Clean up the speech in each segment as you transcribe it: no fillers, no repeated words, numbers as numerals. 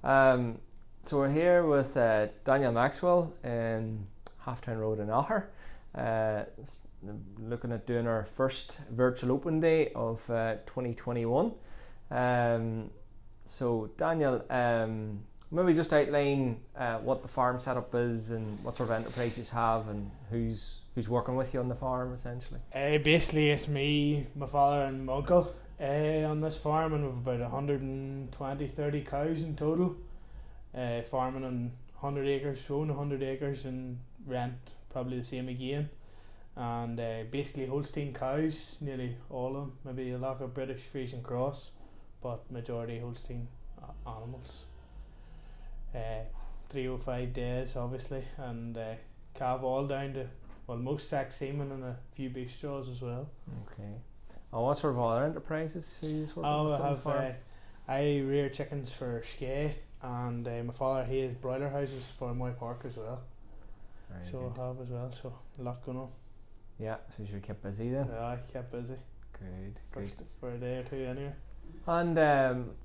So we're here with Daniel Maxwell in Halftown Road in Alher, looking at doing our first virtual open day of 2021. So Daniel, maybe just outline what the farm setup is and what sort of enterprise you have and who's working with you on the farm essentially. Basically it's me, my father and my uncle on this farm, and we've about 120-30 cows in total. Farming on 100 acres, own 100 acres, and rent probably the same again. And basically Holstein cows, nearly all of them, maybe a lot of British Frisian cross, but majority Holstein animals. 305 days obviously, and calve all down to, well, most sack semen and a few beef straws as well. Okay. And what sort of other enterprises are you working with on the farm? I rear chickens for Skye, and my father, he has broiler houses for my park as well. Very so good. I have as well, so a lot going on. Yeah, so you're kept busy then. Yeah, I kept busy Good. for a day or two anyway. And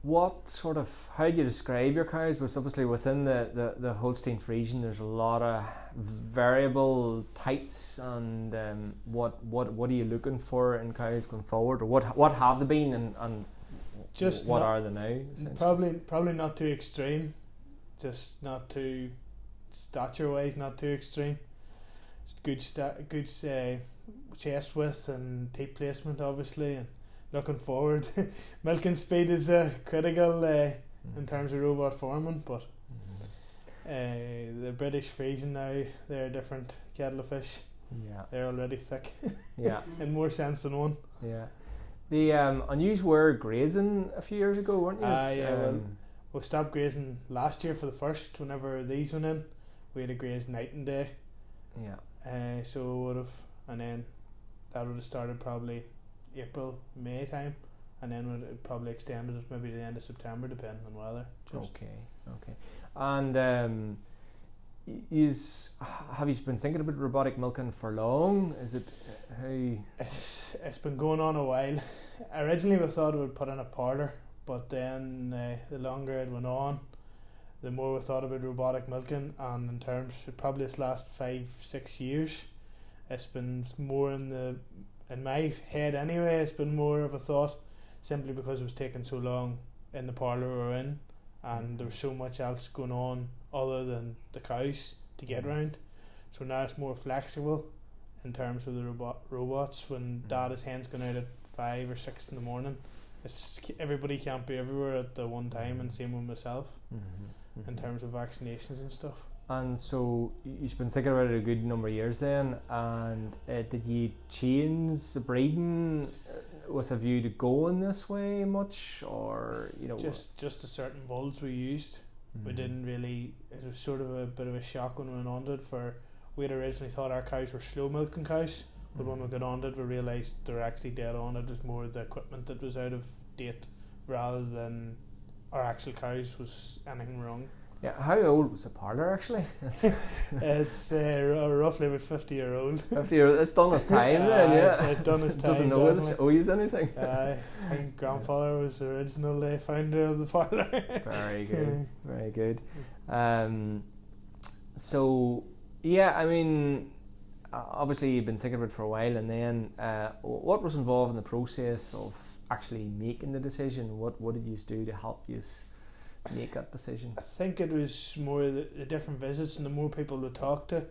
what sort of, how do you describe your cows? Because obviously within the Holstein Friesian there's a lot of variable types, and what are you looking for in cows going forward, or what have they been and just what are they now? Probably not too extreme, just not too stature wise, not too extreme. Just good chest width and teat placement obviously, and looking forward. Milking speed is critical in terms of robot farming, but the British Friesian now, they're a different kettle of fish. Yeah, they're already thick. Yeah. In more sense than one. Yeah. The and you were grazing a few years ago, weren't you? Well, we stopped grazing last year for the first. Whenever these went in, we had to graze night and day. Yeah. So we would have, and then that would have started probably April, May time, and then would have probably extended it maybe to the end of September, depending on weather. Okay. And have you been thinking about robotic milking for long? Is it It's been going on a while. Originally we thought we would put in a parlor, but then the longer it went on, the more we thought about robotic milking, and in terms of probably this last 5-6 years, it's been more in my head anyway, it's been more of a thought, simply because it was taking so long in the parlour we were in, and there was so much else going on other than the cows to get round. So now it's more flexible in terms of the robots. When Dada's hens going out at 5 or 6 in the morning, everybody can't be everywhere at the one time, and same with myself in terms of vaccinations and stuff. And so you've been thinking about it a good number of years then, and did you change the breeding with a view to going this way much, or just the certain bulls we used? We didn't really, it was sort of a bit of a shock when we went on it. We'd originally thought our cows were slow milking cows, but when we got on it we realised they were actually dead on. It was more the equipment that was out of date rather than our actual cows was anything wrong. Yeah, how old was the parlour actually? It's roughly about 50 year old. 50 year old, it's done its time then, yeah. It's done its time. Doesn't know it owes anything. I think grandfather was the original founder of the parlour. Very good, very good. So, yeah, I mean, obviously you've been thinking about it for a while, and then what was involved in the process of actually making the decision? What did you do to help you make that decision? I think it was more the different visits, and the more people we talked to,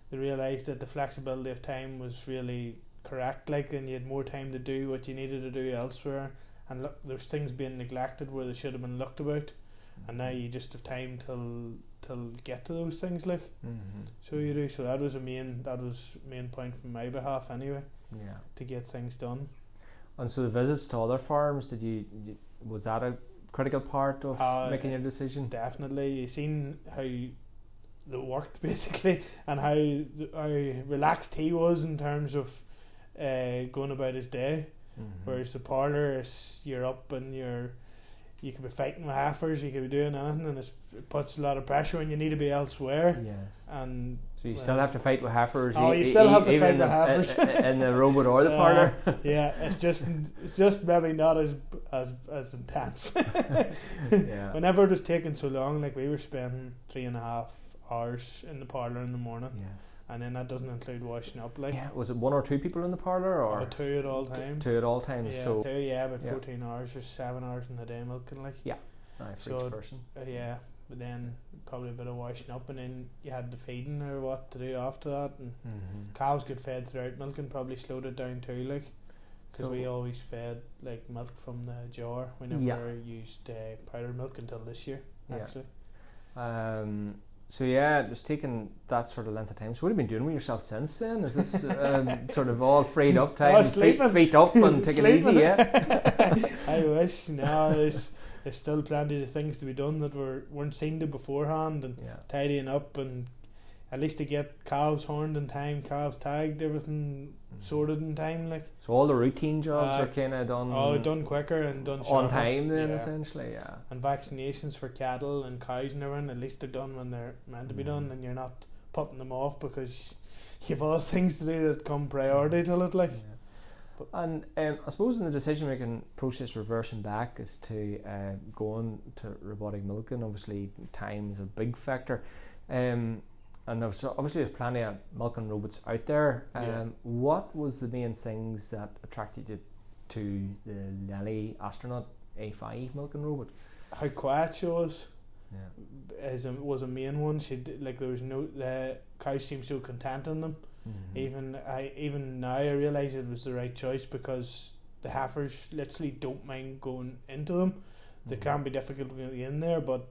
they realised that the flexibility of time was really correct, and you had more time to do what you needed to do elsewhere, and look, there's things being neglected where they should have been looked about, and now you just have time till get to those things so you do. So that was main point from my behalf anyway, to get things done. And so the visits to other farms, was that a critical part of making your decision? Definitely. You seen how they worked basically, and how relaxed he was in terms of going about his day, whereas the parlour is you're up and you could be fighting with heifers, you could be doing anything, and it puts a lot of pressure when you need to be elsewhere. Yes. And so you still have to fight with heifers. Oh, you still have to fight with heifers in the robot or the parlor. Yeah, it's just maybe not as intense. Yeah. Whenever it was taking so long, like we were spending 3.5 hours in the parlor in the morning. Yes. And then that doesn't include washing up. Like, yeah, was it 1 or 2 people in the parlor, or 2 at all times? 2 at all times. Yeah, so 2. Yeah, about 14 hours or 7 hours in the day milking. Like, for each person. Yeah, but then probably a bit of washing up, and then you had the feeding or what to do after that. And cows get fed throughout milking, probably slowed it down too. Like, because we always fed like milk from the jar. We never used powdered milk until this year, actually. So yeah, it was taking that sort of length of time. So what have you been doing with yourself since then? Is this sort of all freed up time, feet up and taking it easy? Yeah. I wish. No, there's still plenty of things to be done that weren't seen to beforehand, and tidying up, and at least to get calves horned in time, calves tagged, everything sorted in time. Like, so all the routine jobs are kind of done. Oh, done quicker and done sharper. On time then, essentially. Yeah. And vaccinations for cattle and cows and everything, at least they're done when they're meant to be done, and you're not putting them off because you've other things to do that come priority to it. Like. And I suppose in the decision making process, reversing back is to going to robotic milking. Obviously, time is a big factor. And obviously there's plenty of milking robots out there. What was the main things that attracted you to the Lely Astronaut A5 milking robot? How quiet she was. Was a main one. She did, like, there was the cows seemed so content in them. Even now I realise it was the right choice, because the heifers literally don't mind going into them. They can be difficult to get in there, but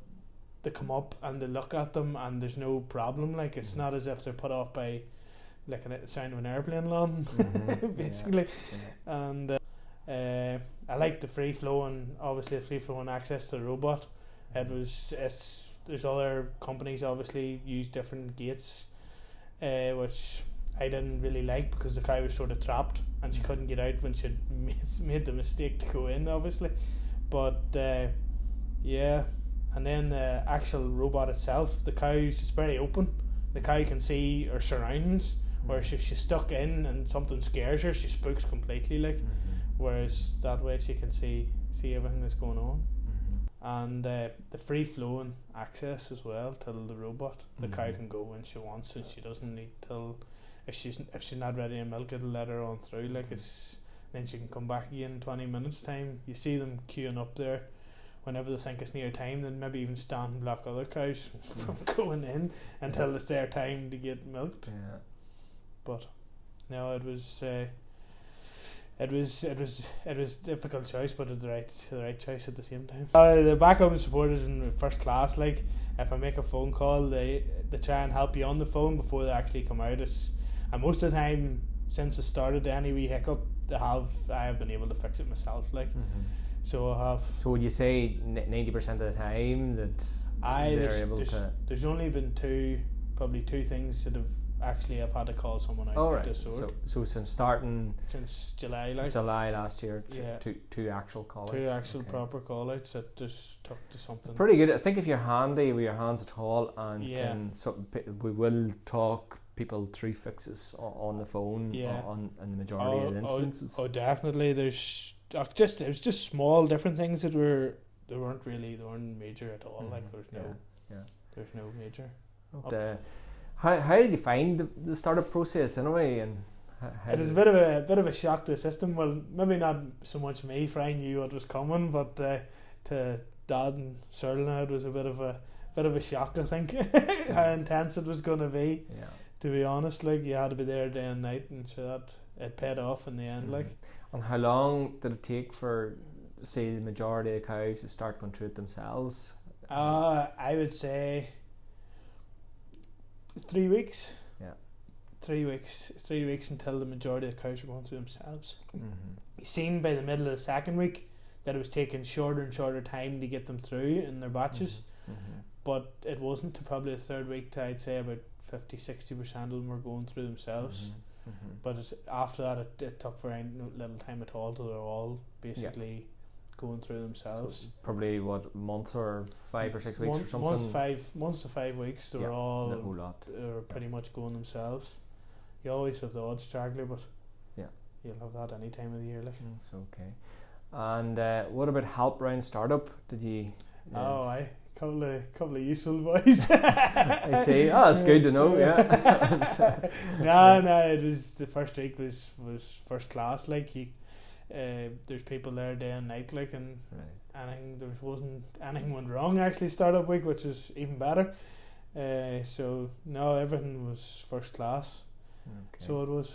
they come up and they look at them and there's no problem. Like, it's not as if they're put off by like the sound of an airplane landing, basically. And I like the free flowing access to the robot. There's other companies obviously use different gates, which I didn't really like, because the cow was sort of trapped and she couldn't get out when she made the mistake to go in, obviously. But and then the actual robot itself, the cow is very open. The cow can see her surroundings, whereas if she's stuck in and something scares her, she spooks completely. Like, whereas that way she can see everything that's going on. And the free flowing access as well to the robot. The cow can go when she wants, and she doesn't need till if she's not ready to milk, it'll let her on through. Like, then she can come back again in 20 minutes time. You see them queuing up there whenever they think it's near time, then maybe even stand and block other cows from going in until it's their time to get milked. But no, it was difficult choice, but the right choice at the same time. The backup support is in first class. Like, if I make a phone call, they try and help you on the phone before they actually come out. And most of the time since it started, any wee hiccup I have been able to fix it myself. Like. So I have. So would you say 90% of the time that there's only been probably two things that I've had to call someone out. Oh, right. So since July, July last year, two actual call-outs. Two actual proper call-outs that just took to something. Pretty good. I think if you're handy with your hands at all, and we will talk people through fixes on the phone on the majority of the instances. Oh, definitely. It was just small different things that weren't major at all. Like, there's no major. How did you find the startup process anyway? And it was a bit of a shock to the system. Well, maybe not so much me, for I knew what was coming, but to Dad and Cyril now, it was a bit of a shock, I think, how intense it was going to be. Yeah. To be honest, like, you had to be there day and night, and so that it paid off in the end. Like. And how long did it take for, say, the majority of cows to start going through it themselves? I would say 3 weeks. Yeah. 3 weeks. 3 weeks until the majority of cows were going through themselves. You seen by the middle of the second week that it was taking shorter and shorter time to get them through in their batches. But it wasn't to probably the third week to, I'd say, about 50-60% of them were going through themselves. But after that, it took very little time at all till they're all basically going through themselves. So probably what, a month or 5 or 6 weeks or something. Months to 5 weeks. They were all a whole lot. Pretty much going themselves. You always have the odd straggler, but you'll have that any time of the year. Like. It's okay. And what about help round startup? Did you? Couple of useful boys. I see. Oh, it's good to know. Yeah. No. It was the first week was first class. Like there's people there day and night. Like, and wasn't anything went wrong actually startup week, which was even better. So no, everything was first class. Okay. So it was.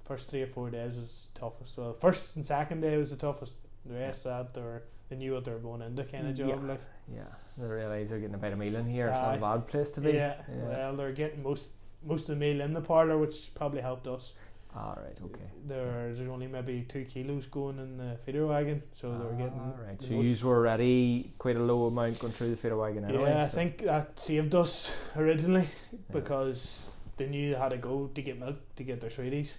First 3 or 4 days was toughest. Well, first and second day was the toughest. The rest of that, they knew what they were going into, kind of job. Like. Yeah, they realise they're getting a bit of meal in here. It's not a bad place to be. Yeah. Well, they're getting most of the meal in the parlour, which probably helped us. Right, okay. There's only maybe 2 kilos going in the feeder wagon, so they were getting. Right, so you were already quite a low amount going through the feeder wagon anyway. Yeah, I think that saved us originally because they knew they had to go to get milk to get their sweeties.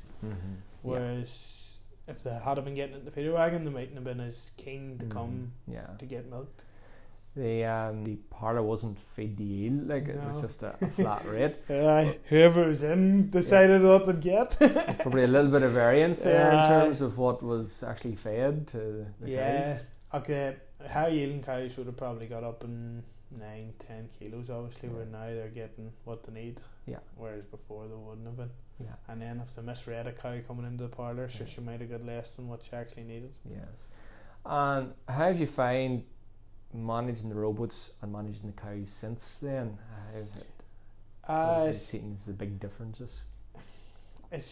Whereas if they had been getting it in the feeder wagon, they mightn't have been as keen to come to get milked. The parlour wasn't feed the yield, like it was just a flat rate. Whoever was in decided what they'd get. Probably a little bit of variance there in terms of what was actually fed to the cows. Okay, high yielding cows would have probably got up in 9-10 kilos obviously, where now they're getting what they need, whereas before they wouldn't have been. And then if they misread a cow coming into the parlour, so she might have got less than what she actually needed. Yes. And how have you found managing the robots and managing the cows since then? What have you seen as the big differences?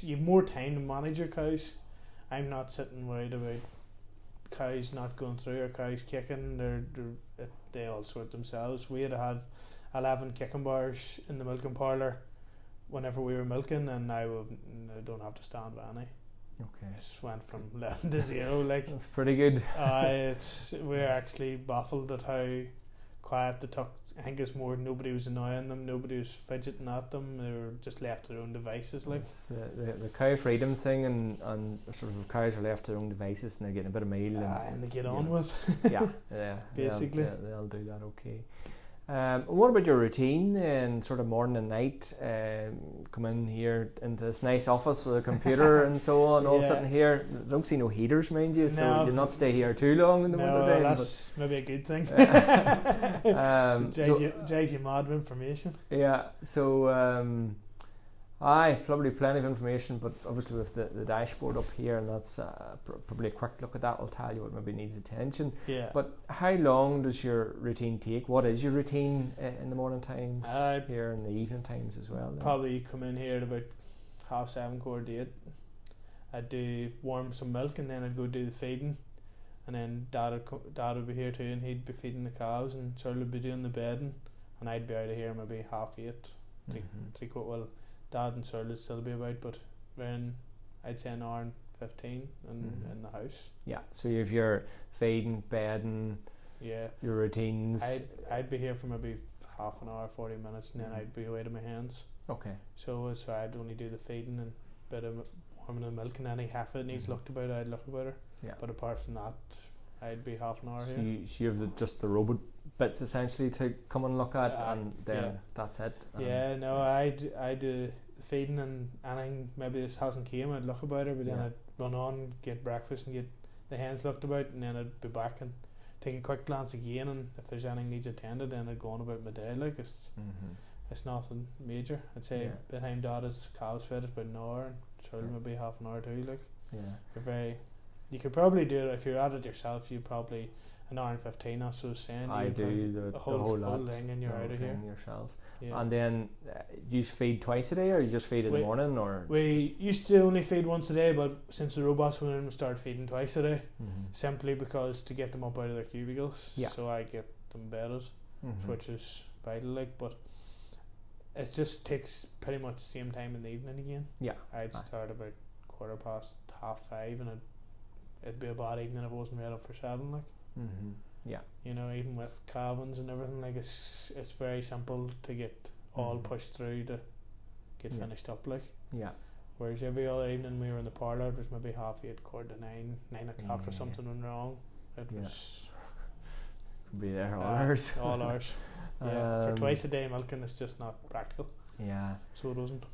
You have more time to manage your cows. I'm not sitting worried about cows not going through or cows kicking. They all sort themselves. We had 11 kicking bars in the milking parlour whenever we were milking, and now I don't have to stand by any. Okay. It just went from 11 to 0. Like, that's pretty good. We're actually baffled at how quiet they took. I think it's more nobody was annoying them, nobody was fidgeting at them, they were just left to their own devices. Like, it's the cow freedom thing, and sort of cows are left to their own devices and they're getting a bit of meal and they get on with. Basically they'll do that okay. What about your routine and sort of morning and night? Come in here into this nice office with a computer and so on, all sitting here. Don't see no heaters, mind you, so you'll not stay here too long in the winter time. That's maybe a good thing. Drives you mad with information. Yeah, so probably plenty of information, but obviously with the dashboard up here, and that's probably a quick look at that will tell you what maybe needs attention. Yeah. But how long does your routine take? What is your routine in the morning times, here in the evening times as well? Then? Probably come in here at about 7:30, 8:15. I'd do warm some milk, and then I'd go do the feeding, and then Dad would be here too, and he'd be feeding the cows, and Cyril would be doing the bedding, and I'd be out of here maybe 8:30, 3/4. Well, Dad and Cyril would still be about, but then I'd say an hour and 15 in the house. Yeah, so you have your feeding, bedding, your routines. I'd be here for maybe half an hour, 40 minutes, and then I'd be away to my hands. Okay. So I'd only do the feeding and a bit of warming the milk, and any half it needs looked about, I'd look about her. Yeah. But apart from that, I'd be half an hour here. So you have just the robot bits essentially to come and look at, and then that's it. I do feeding, and anything maybe this hasn't came, I'd look about her, but then I'd run on, get breakfast and get the hens looked about, and then I'd be back and take a quick glance again, and if there's anything needs attended, then I'd go on about my day. Like, it's nothing major. I'd say by the time Dad is cows fed, it's about an hour, and Cyril maybe half an hour too. Like, you could probably do it if you're at it yourself. You probably an hour and 15 or so saying. I do the whole thing, and you're out of here yourself. Yeah. And then you feed twice a day, or you just feed in the morning, or we used to only feed once a day, but since the robots went in, we started feeding twice a day, simply because to get them up out of their cubicles. Yeah. So I get them bedded, which is vital. Like, but it just takes pretty much the same time in the evening again. Yeah. I'd start about 5:15, and it'd be a bad evening if I wasn't ready up for 7. Like. Yeah, you know, even with calvings and everything, like it's very simple to get all pushed through to get finished up. Like, whereas every other evening we were in the parlour, it was maybe 8:30, 9:45 or something went wrong. It was be there all hours. All hours. Yeah, for twice a day milking it's just not practical. Yeah. So it wasn't.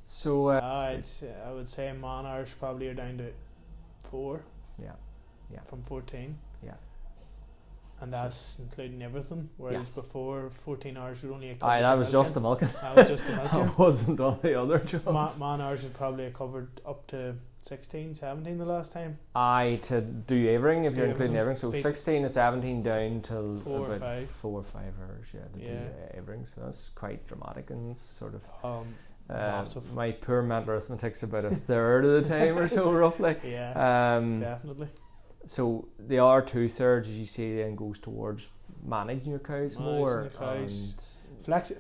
So I would say man hours probably are down to 4. Yeah. Yeah. From 14. Yeah. And that's including everything. Whereas before 14 hours would only a Aye, that was just the milking. That was just the milking. That wasn't all the other jobs. Man hours would probably have covered up to 16, 17 the last time. Aye, to do everything if you're including everything. So 16 to 17 down till 4 or about 5. 4 or 5 hours, to do everything. So that's quite dramatic and sort of massive. My poor mental arithmetic's about a third of the time or so roughly. Yeah, definitely. So the other 2/3, as you say, then goes towards managing your cows more.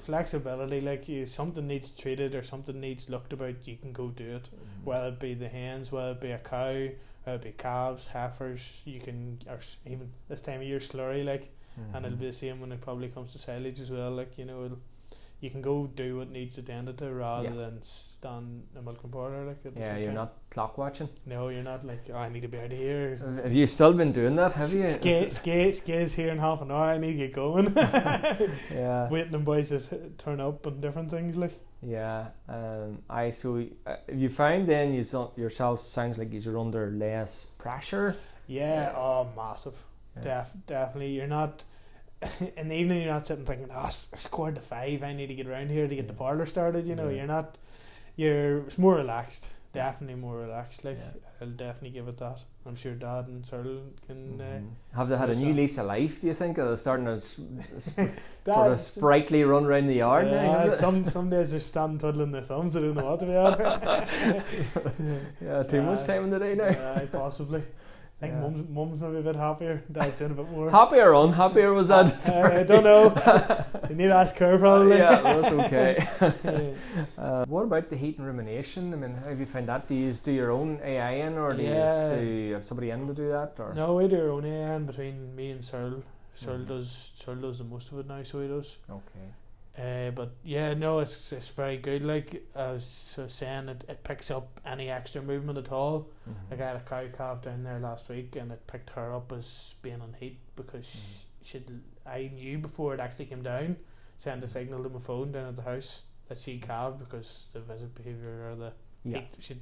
Flexibility, like something needs treated or something needs looked about, you can go do it. Whether it be the hens, whether it be a cow, whether it be calves, heifers, you can, or even this time of year slurry, like, and it'll be the same when it probably comes to silage as well. Like, you know, you can go do what needs attended to rather than stand a milking parlour. Like, you're not clock watching. No, you're not like, I need to be out of here. Have you still been doing that? Have you? Skays here in half an hour. I need to get going. Yeah. Waiting on boys to turn up and different things like. Yeah. You find then yourselves sounds like you're under less pressure. Yeah. Oh, massive. Yeah. Definitely. You're not. In the evening, you're not sitting thinking, it's 4:45, I need to get around here to get the parlour started. You know, you're not. It's more relaxed. Definitely more relaxed. Like, I'll definitely give it that. I'm sure Dad and Cyril can. Have they had a new lease of life? Do you think? Are they starting to sort of sprightly run around the yard now? Some days they're standing twiddling their thumbs. I don't know what to be at. Too much time in the day now. Yeah, possibly. I think mum's maybe a bit happier. Dad's doing a bit more. Happier or unhappier was that? I don't know. You need to ask her probably. That's okay. What about the heat and rumination? I mean, how have you found that? Do you do your own AI in, or do you have somebody in to do that? Or? No, we do our own AI in between me and Cyril. Cyril does the most of it now, so he does. Okay. But yeah, no, it's very good. Like I was saying, it picks up any extra movement at all. Like I had a cow calf down there last week, and it picked her up as being on heat because I knew before it actually came down, sent a signal to my phone down at the house that she calved because the visit behaviour or the heat she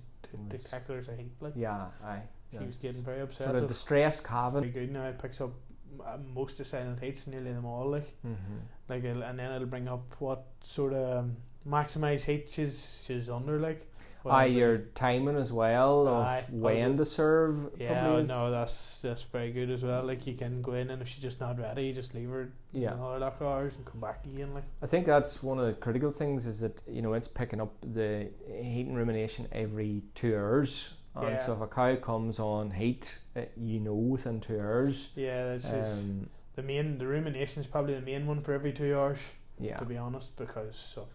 detected her as a heat. Like she was getting very upset. Sort of distress calving. Very good now. It picks up most of silent heats, nearly them all, like and then it'll bring up what sort of maximise heat she's under, like. Your timing as well of when to serve. Yeah, no, that's very good as well. Like, you can go in, and if she's just not ready, you just leave her another lock hours and come back again. Like, I think that's one of the critical things is that it's picking up the heat and rumination every 2 hours. And so if a cow comes on heat, within 2 hours. Yeah, that's just the rumination is probably the main one for every 2 hours. Yeah. To be honest, because of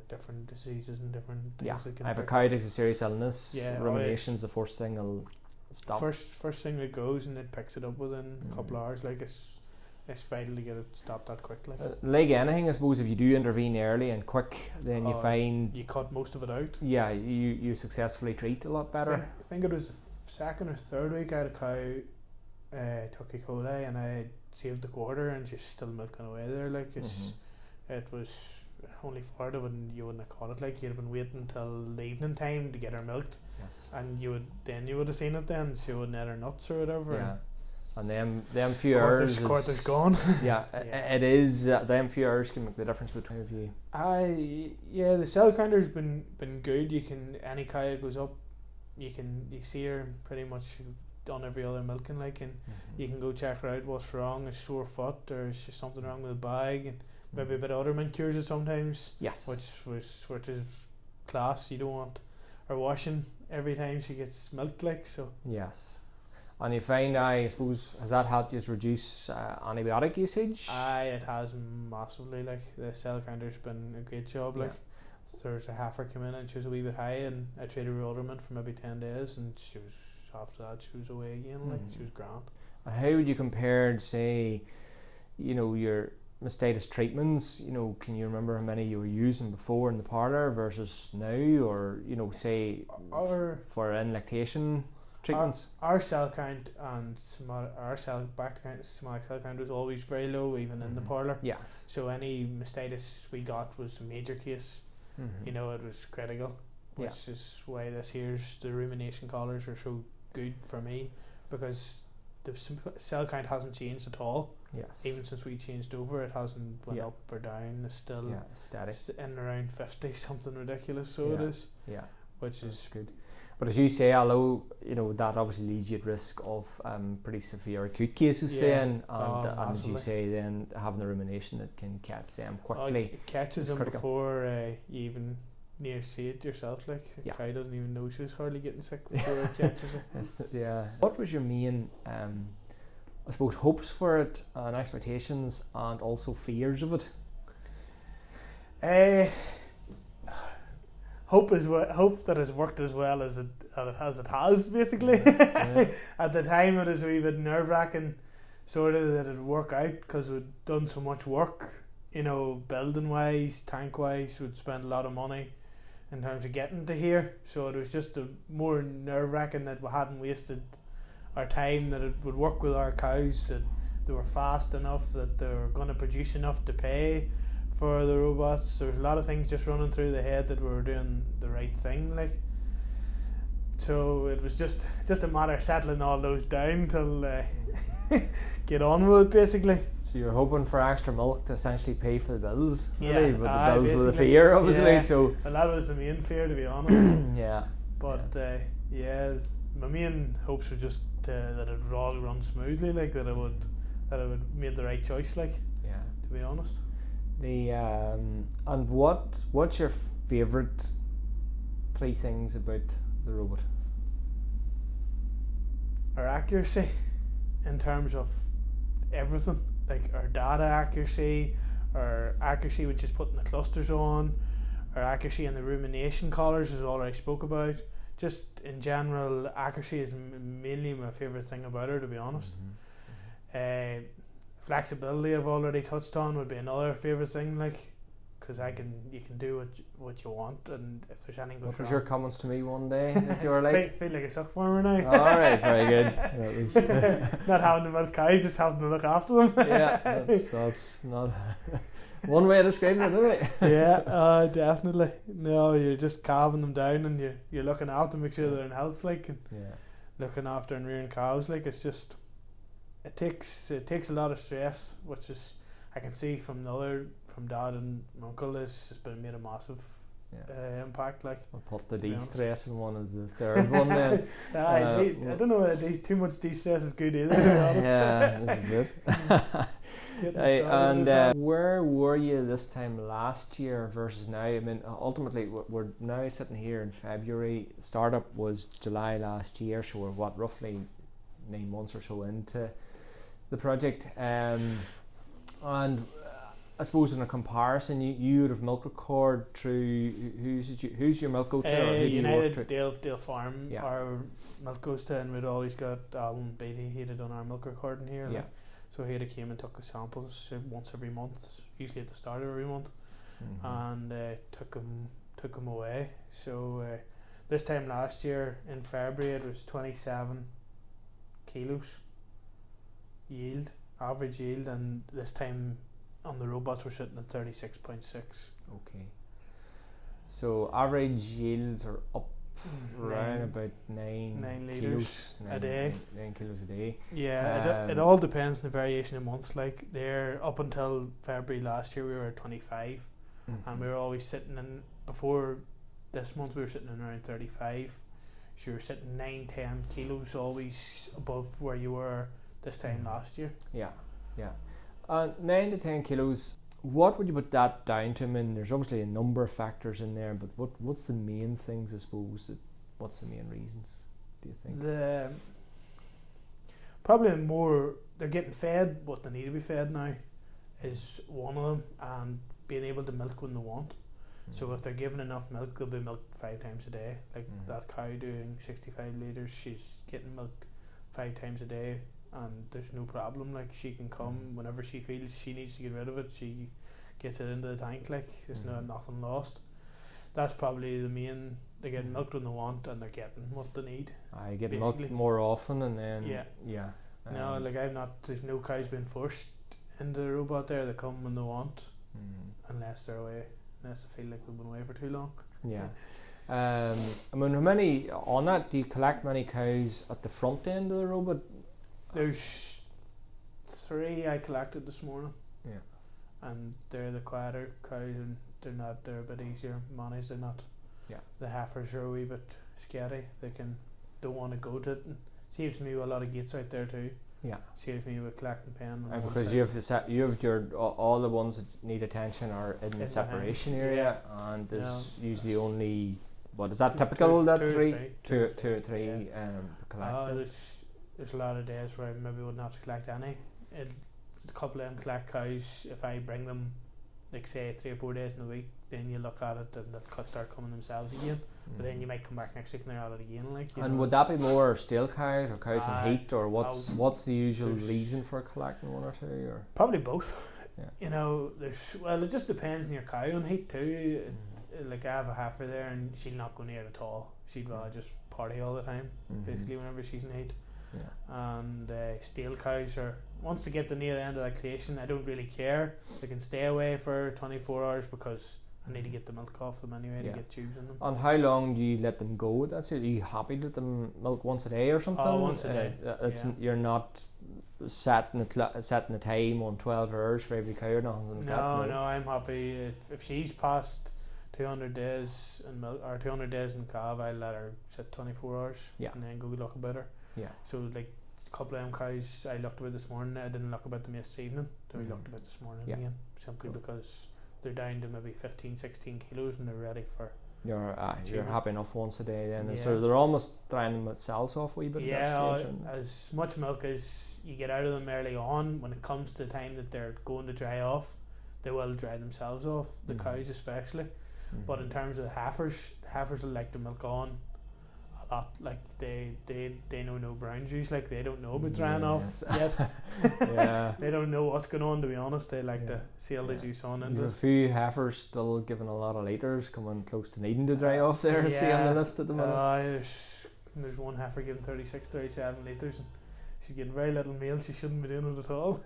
different diseases and different things. Yeah. If a cow takes a serious illness, rumination's the first thing will stop. First thing that goes, and it picks it up within a couple of hours. Like, it's vital to get it stopped that quickly. Like anything, I suppose, if you do intervene early and quick, then you find you cut most of it out. Yeah, you successfully treat a lot better. I think it was the second or third week I had a cow took E. coli, and I saved the quarter, and she's still milking away there. Like, it was only for it when you wouldn't have caught it. Like, you'd have been waiting till the evening time to get her milked. Yes. And you would have seen it then. She wouldn't have her nuts or whatever. Yeah. And them few hours quarter's gone. It is. Them few hours can make the difference between of you. The cell counter's been good. You can, any cow that goes up, you see her pretty much done every other milking, like, and you can go check her out. What's wrong? A sore foot, or is there something wrong with the bag? And maybe a bit of udderment cures it sometimes. Yes. Which is class. You don't want her washing every time she gets milked, like, so. Yes. And you find, I suppose, has that helped you reduce antibiotic usage? It has massively. Like, the cell counter's been a great job. Like, there's a heifer came in and she was a wee bit high, and I treated her udderment for maybe 10 days, and she was, after that, she was away again. Like, she was grand. And how would you compare, say, your mastitis treatments? Can you remember how many you were using before in the parlour versus now, or say for in lactation? treatments? Our cell count and our cell back count, somatic cell count was always very low, even in the parlor. Yes. So any mastitis we got was a major case. You know, it was critical, which is why this year's the rumination collars are so good for me, because the cell count hasn't changed at all. Yes. Even since we changed over, it hasn't went up or down. It's still steady. It's in around 50, something ridiculous. So it is. Yeah. Which is good. But as you say, although you know that obviously leads you at risk of pretty severe acute cases, then and as you say, then having the rumination that can catch them quickly. It catches them critical. Before you even near see it yourself. Like the cow doesn't even know she's hardly getting sick before it catches her. What was your main, I suppose, hopes for it and expectations, and also fears of it? Hope that it's worked as well as it has, basically. At the time it was a wee bit nerve-wracking sort of that it'd work out, because we'd done so much work, you know, building wise, tank wise. We'd spent a lot of money in terms of getting to here, so it was just more nerve-wracking that we hadn't wasted our time, that it would work with our cows, that they were fast enough, that they were going to produce enough to pay for the robots. There's a lot of things just running through the head that we were doing the right thing, like. So it was just a matter of settling all those down till get on with it, basically. So you're hoping for extra milk to essentially pay for the bills, really, but the bills were the basically, fear, obviously. So well, that was the main fear, to be honest. But my main hopes were just that it would all run smoothly, like that I would made the right choice, like. To be honest. And what's your favourite 3 things about the robot? Our accuracy, in terms of everything, like our data accuracy, our accuracy which is putting the clusters on, our accuracy in the rumination collars is all I spoke about. Just in general, accuracy is mainly my favourite thing about her, to be honest. Flexibility I've already touched on would be another favourite thing, like, because you can do what you want, and if there's anything goes wrong. What was your comments to me one day that you were like? feel like a suck farmer now. Alright, very good. Not having to milk cows, just having to look after them. That's not one way of describing it, isn't it? Definitely. No, you're just calving them down, and you're looking after them, make sure they're in health, like, and looking after and rearing cows, like, it's just it takes a lot of stress, which is I can see from dad and uncle, it's just been made a massive impact, like. I'll put the de-stressing one as the third one then. I don't know, too much de-stress is good either, to be honest. This is it. Where were you this time last year versus now? I mean, ultimately we're now sitting here in February. Startup was July last year, so we're roughly 9 months or so into the project, and I suppose in a comparison, you would have milk record through who's your milk go to? United Dale Farm. Our milk goes to, and we'd always got Alan Beatty. He'd done our milk recording here, like, so he'd came and took the samples once every month, usually at the start of every month, and took them away. So this time last year in February, it was 27 kilos average yield, and this time on the robots we're sitting at 36.6. Okay, so average yields are up around about 9 litres a day. 9 kilos a day. It all depends on the variation of months. Like, there, up until February last year we were at 25, and we were always sitting in, before this month we were sitting in around 35. So you were sitting 9-10 kilos always above where you were this time last year. 9 to 10 kilos. What would you put that down to? I mean, there's obviously a number of factors in there, but what's the main things, I suppose? What's the main reasons, do you think? Probably more they're getting fed what they need to be fed now is one of them, and being able to milk when they want. So if they're given enough milk, they'll be milked 5 times a day. Like that cow doing 65 litres, she's getting milked 5 times a day, and there's no problem. Like, she can come whenever she feels she needs to get rid of it, she gets it into the tank, like, there's nothing lost. That's probably the main They get milked when they want, and they're getting what they need. I get milked more often, and then No, like there's no cows being forced into the robot there. They come when they want, unless they're away, unless they feel like they've been away for too long. Yeah. I mean, how many on that? Do you collect many cows at the front end of the robot? There's 3 I collected this morning. Yeah. And they're the quieter cows, and they're a bit easier managed. They're not. Yeah. The heifers are a wee bit scary. Don't want to go to it. And saves me with a lot of gates out there too. Yeah. Saves me with collecting pen. Because you have your all the ones that need attention are in the separation area, and there's usually only what is that typical that two or three collected. There's a lot of days where I maybe wouldn't have to collect any. A couple of them collect cows. If I bring them, like say 3 or 4 days in a week, then you look at it and they'll start coming themselves again. But then you might come back next week and they're at it again. Would that be more stale cows or cows in heat, or what's the usual reason for collecting 1 or 2? Or probably both. Yeah. It just depends on your cow on heat too. Like I have a heifer there, and she'll not go near it at all. She'd rather just party all the time, basically whenever she's in heat. Yeah. And stale cows are, once they get to near the end of lactation, I don't really care. They can stay away for 24 hours because I need to get the milk off them anyway to get tubes in them. And how long do you let them go? Are you happy to let them milk once a day or something? Oh, once a day. You're not setting the time on 12 hours for every cow or nothing like that? No, I'm happy. If she's past 200 days in milk or 200 days in calf, I'll let her sit 24 hours and then go look about her. Yeah. So like a couple of them cows I looked about this morning, I didn't look about them yesterday evening. We looked about this morning again, simply because they're down to maybe 15-16 kilos and they're ready for. You're happy enough once a day then, and so they're almost drying themselves off a wee bit. As much milk as you get out of them early on, when it comes to the time that they're going to dry off, they will dry themselves off. The cows especially, but in terms of the heifers will like to milk on a lot. Like they know no brown juice. Like they don't know about drying off yet. They don't know what's going on, to be honest. They like to seal the juice on. And there's a few heifers still giving a lot of litres, coming close to needing to dry off there. I see on the list at the moment. There's one heifer giving 36-37 litres, and she's getting very little meal. She shouldn't be doing it at all.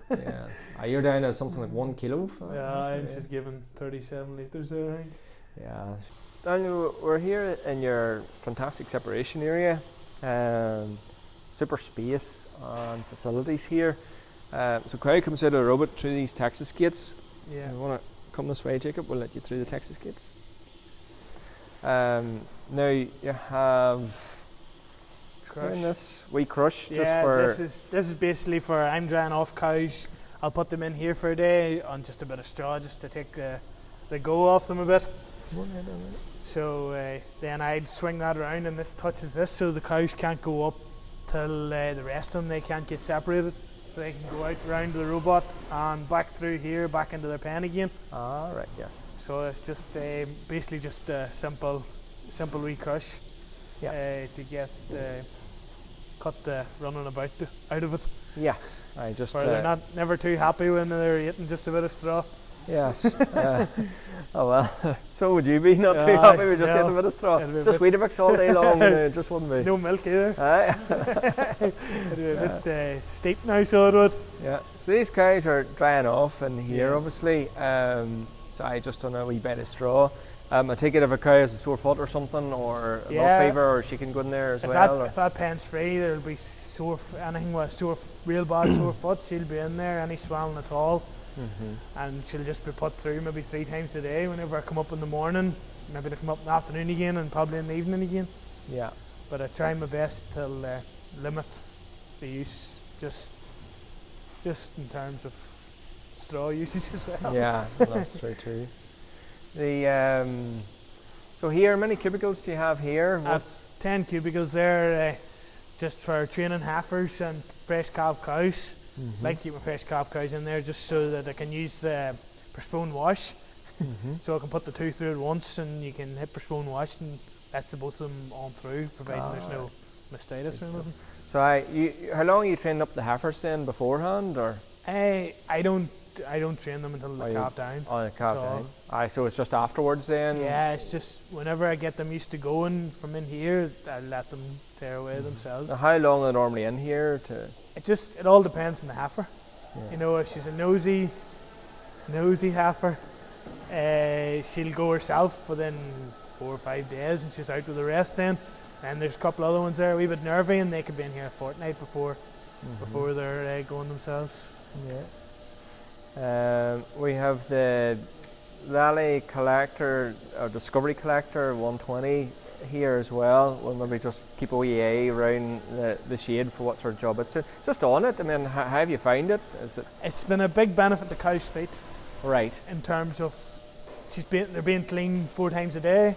You're down to something like 1 kilo. And she's giving 37 litres there, I think. Yeah. Daniel, we're here in your fantastic separation area. Super space and facilities here. So cow comes out of the robot through these Texas gates. Yeah. You want to come this way, Jacob? We'll let you through the Texas gates. Now you have this wee crush just for. This is basically for, I'm drying off cows. I'll put them in here for a day on just a bit of straw, just to take the go off them a bit. So then I'd swing that around, and this touches this, so the cows can't go up till the rest of them, they can't get separated, so they can go out round the robot and back through here, back into their pen again. Right, yes. So it's just basically just a simple wee crush to get cut the running about out of it. Yes, they're never too happy when they're eating just a bit of straw. Yes. Oh well, so would you be not too happy with just eating a bit of straw? Just Weetabix all day long, just wouldn't be. No milk either. It'd be a bit steep now, so it would. Yeah, so these cows are drying off in here, obviously. So I just done a wee bit of straw. I take it if a cow has a sore foot or something, or a milk fever, or she can go in there as well. If that pen's free, there'll be anything with real bad sore foot, she'll be in there, any swelling at all. And she'll just be put through maybe 3 times a day. Whenever I come up in the morning, maybe to come up in the afternoon again, and probably in the evening again. Yeah. But I try my best to limit the use, just in terms of straw usage as well. Yeah, that's true too. So here, how many cubicles do you have here? I've 10 cubicles there, just for training heifers and fresh calf cows. Like to keep my fresh calf cows in there just so that I can use postpone wash. So I can put the 2 through at once, and you can hit postpone wash, and that's the both of them on through, providing there's no mastitis or anything. So how long are you training up the heifers then beforehand, or? I don't don't train them until the calf down. Oh, the calf down. Aye, so it's just afterwards then? Yeah, it's just whenever I get them used to going from in here, I let them tear away themselves. Now, how long are they normally in here? It all depends on the heifer. Yeah. You know, if she's a nosy heifer, she'll go herself within 4 or 5 days and she's out with the rest then. And there's a couple other ones there a wee bit nervy and they could be in here a fortnight before they're going themselves. Yeah. We have the Lely collector, or Discovery collector 120 here as well. We'll maybe just keep a wee eye around the shade for what sort of job it's doing. Just on it, I mean, how have you found it? It's been a big benefit to cow's feet. Right. In terms of they're being cleaned 4 times a day.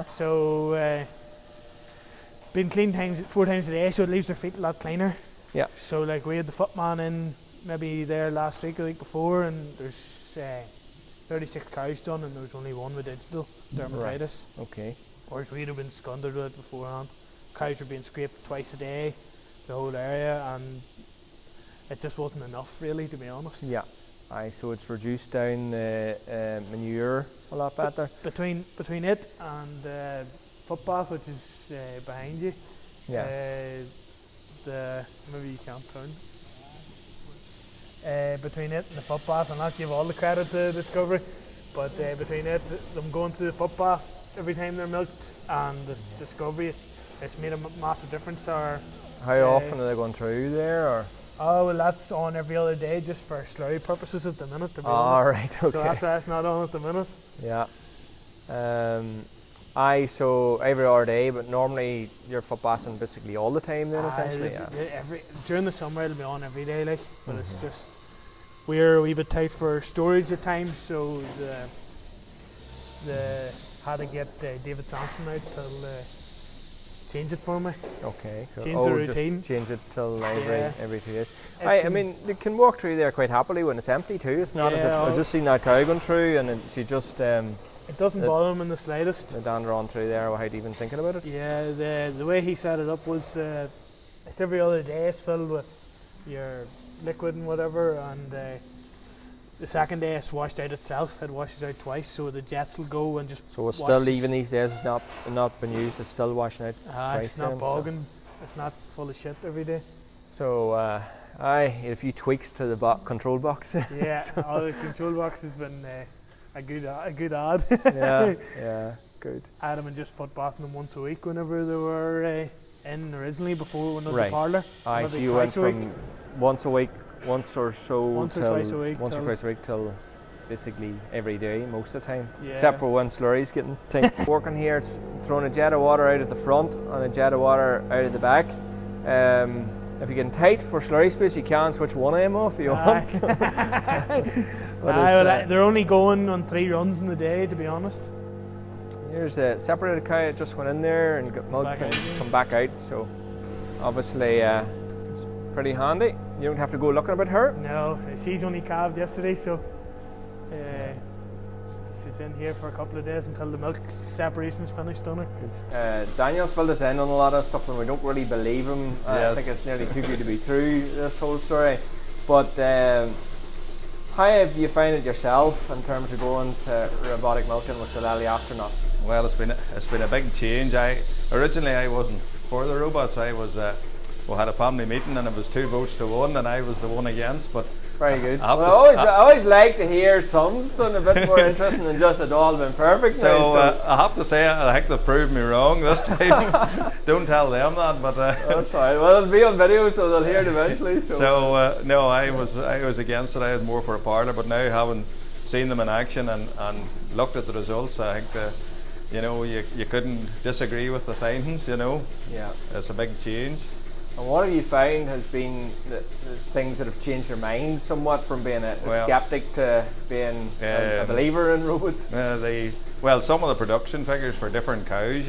So being cleaned 4 times a day, so it leaves their feet a lot cleaner. Yeah. So like we had the footman in maybe there last week or the week before, and there's 36 cows done, and there was only one with digital dermatitis. Right. Okay. Whereas we'd have been scundered with it beforehand. Cows were being scraped twice a day, the whole area, and it just wasn't enough really, to be honest. Yeah. Aye, so it's reduced down manure a lot better. Between it and footbath, which is behind you. Yes. Maybe you can't turn. Between it and the footbath, I'll not give all the credit to Discovery, but between it, them going to the footbath every time they're milked, and the Discovery, it's made a massive difference. How often are they going through there? Or? Oh, well, that's on every other day just for slurry purposes at the minute, to be honest. Right, okay. So that's why it's not on at the minute. Yeah. So every other day, but normally you're footbathing basically all the time then, essentially. During the summer it'll be on every day, like, but it's just we're a wee bit tight for storage at times, so the had to get David Sampson out till change it for me. Okay. Cool. Change the routine. Just change it till every 2 days. I mean, they can walk through there quite happily when it's empty too. It's not as if I've just seen that cow going through and she just. It doesn't bother him in the slightest. The dander on through there without even thinking about it. Yeah, the way he set it up was it's every other day it's filled with your liquid and whatever, and the second day it's washed out itself. It washes out twice, so the jets will go and just. So it's still even these days. It's not been used. It's still washing out twice. It's not bogging. It's not full of shit every day. So a few tweaks to the control box. Yeah, all the control box has been a good ad. yeah, good. Adam and just footbathing them once a week whenever they were in originally before when Right. the parlour. So you went from once a week, once or twice a week till basically every day most of the time, except for when slurry's getting tight. Working here, it's throwing a jet of water out at the front and a jet of water out at the back. If you're getting tight for slurry space, you can switch one of them off if you want. They're only going on 3 runs in the day, to be honest. Here's a separated cow that just went in there and got milked and come back out, so obviously it's pretty handy. You don't have to go looking about her. No, she's only calved yesterday, so she's in here for a couple of days until the milk separation's finished on her. Daniel's filled us in on a lot of stuff and we don't really believe him. I think it's nearly too good to be true, this whole story. But how have you found it yourself in terms of going to robotic milking with the Lely astronaut? Well, it's been a big change. Originally I wasn't for the robots. We had a family meeting and it was 2 votes to 1 and I was the one against, but very good. I always like to hear something a bit more interesting than just it all been perfect. So I have to say I think they've proved me wrong this time. Don't tell them that, but that's alright. Well, it'll be on video, so they'll hear it eventually. No, I was against it. I was more for a parlor, but now having seen them in action and looked at the results, I think you couldn't disagree with the findings. Yeah, it's a big change. And what have you found has been the things that have changed your mind somewhat from being a skeptic to being a believer in robots? Some of the production figures for different cows,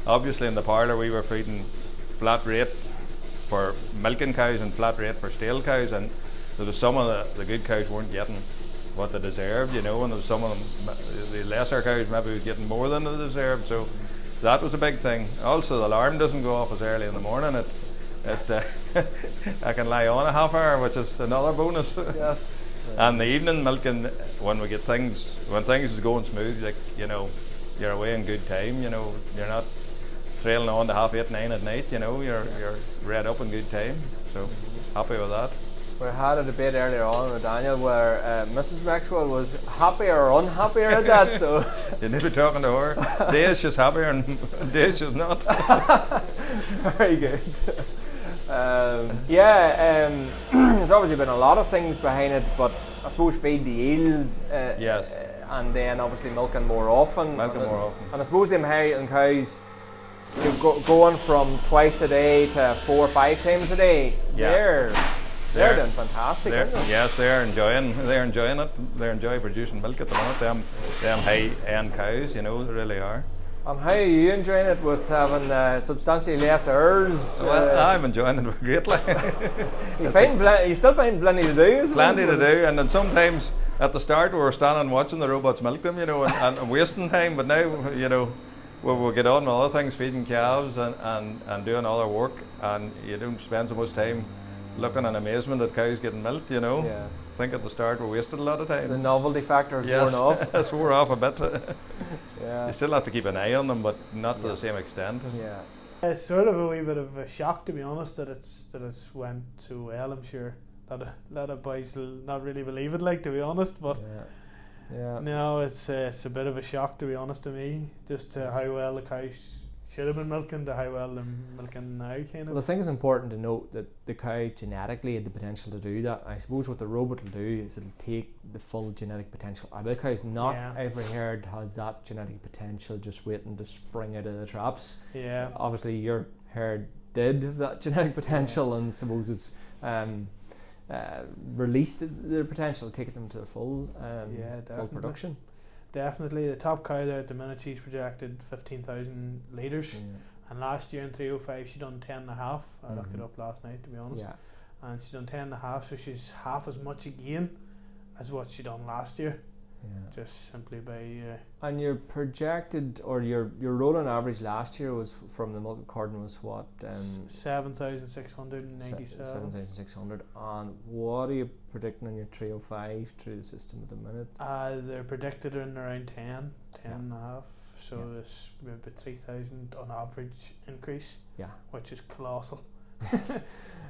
obviously in the parlour we were feeding flat rate for milking cows and flat rate for stale cows, and there was some of the good cows weren't getting what they deserved, and there was some of them, the lesser cows maybe was getting more than they deserved, so that was a big thing. Also the alarm doesn't go off as early in the morning. I can lie on a half hour, which is another bonus. Yes, And the evening milking, when things is going smooth, like, you know, you're away in good time, you know, you're not trailing on to 8:30, 9 at night, you know, you're read up in good time. So happy with that. We had a debate earlier on with Daniel where Mrs. Maxwell was happier or unhappier at that, so... You need to be talking to her. Days she's happier and days she's not. Very good. There's obviously been a lot of things behind it, but I suppose feed the yield. Yes. And then obviously milking more often. And I suppose them herding cows, you're going from twice a day to 4 or 5 times a day. Yeah. They're doing fantastic, aren't they? Yes, they're enjoying it. They enjoy producing milk at the moment. Them high-end cows, you know, they really are. And how are you enjoying it with having substantially less hours? Well, I'm enjoying it greatly. You still find plenty to do? Plenty to do, and then sometimes at the start we were standing watching the robots milk them, you know, and wasting time. But now, you know, we'll get on with other things, feeding calves and doing other work, and you don't spend so much time looking in amazement at cows getting milked, you know. Yes. I think at the start we wasted a lot of time. The novelty factor is worn off. It's wore off a bit. Yeah. You still have to keep an eye on them, but not to the same extent. Yeah. It's sort of a wee bit of a shock, to be honest, that it's went so well. I'm sure a lot of boys will not really believe it, like, to be honest, but Yeah. no, it's a bit of a shock, to be honest, to me, just to how well the cows should have been milking to how well they're milking now, kind of. Well, I think it's important to note that the cow genetically had the potential to do that. I suppose what the robot will do is it'll take the full genetic potential out of the cows. Not every herd has that genetic potential just waiting to spring out of the traps. Yeah. Obviously, your herd did have that genetic potential, and suppose it's released their potential, taking them to the full full production. Definitely. The top cow there at the minute, she's projected 15,000 litres, and last year in 305 she done 10.5. I looked it up last night, to be honest, and she done 10.5, so she's half as much again as what she done last year. Just simply by and your projected, or your rolling average last year was from the milk carton was what? 7,697. 7,600. And what are you predicting on your 305 through the system at the minute? They're predicted in around 10 and a half, so it's about 3,000 on average increase, which is colossal.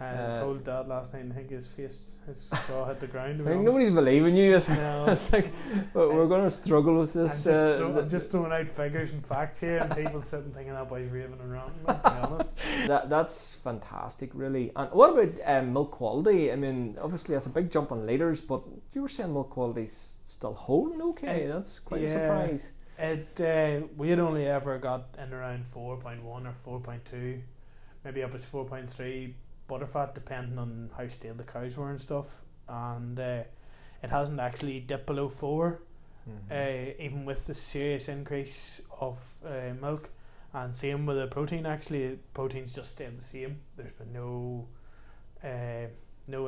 I told Dad last night, and I think his jaw hit the ground. I think nobody's believing you. No. It's like, we're going to struggle with this. I'm just throwing out figures and facts here, and people sitting thinking that boy's raving and ranting, to be honest. That's fantastic, really. And what about milk quality? I mean, obviously that's a big jump on litres, but you were saying milk quality's still holding okay. That's quite a surprise. We had only ever got in around 4.1 or 4.2, maybe up as 4.3 butterfat, depending on how stale the cows were and stuff, and it hasn't actually dipped below 4, even with the serious increase of milk. And same with the protein, actually protein's just stayed the same. There's been no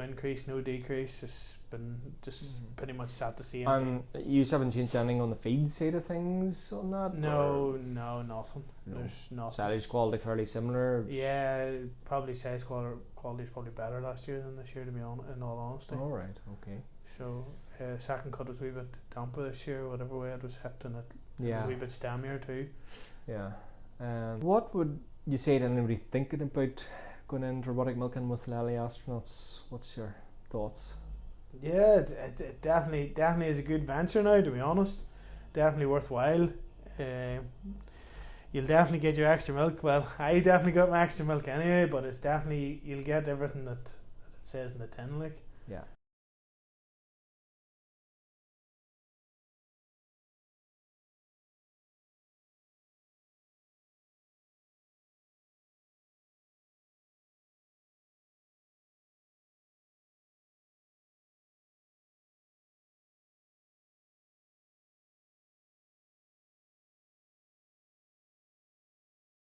increase, no decrease. It's been just pretty much sat the same. And you haven't changed anything on the feed side of things on that? No, nothing. No. There's nothing. Silage quality fairly similar? Yeah, probably silage quality is probably better last year than this year, to be honest, in all honesty. All right, okay. So second cut was a wee bit damper this year, whatever way it was hit, and it was a wee bit stammier too. Yeah. What would you say to anybody thinking about going into robotic milking with Lely astronauts? What's your thoughts? Yeah, it definitely is a good venture now, to be honest. Definitely worthwhile. You'll definitely get your extra milk. Well, I definitely got my extra milk anyway, but it's definitely, you'll get everything that it says in the tin, like. Yeah.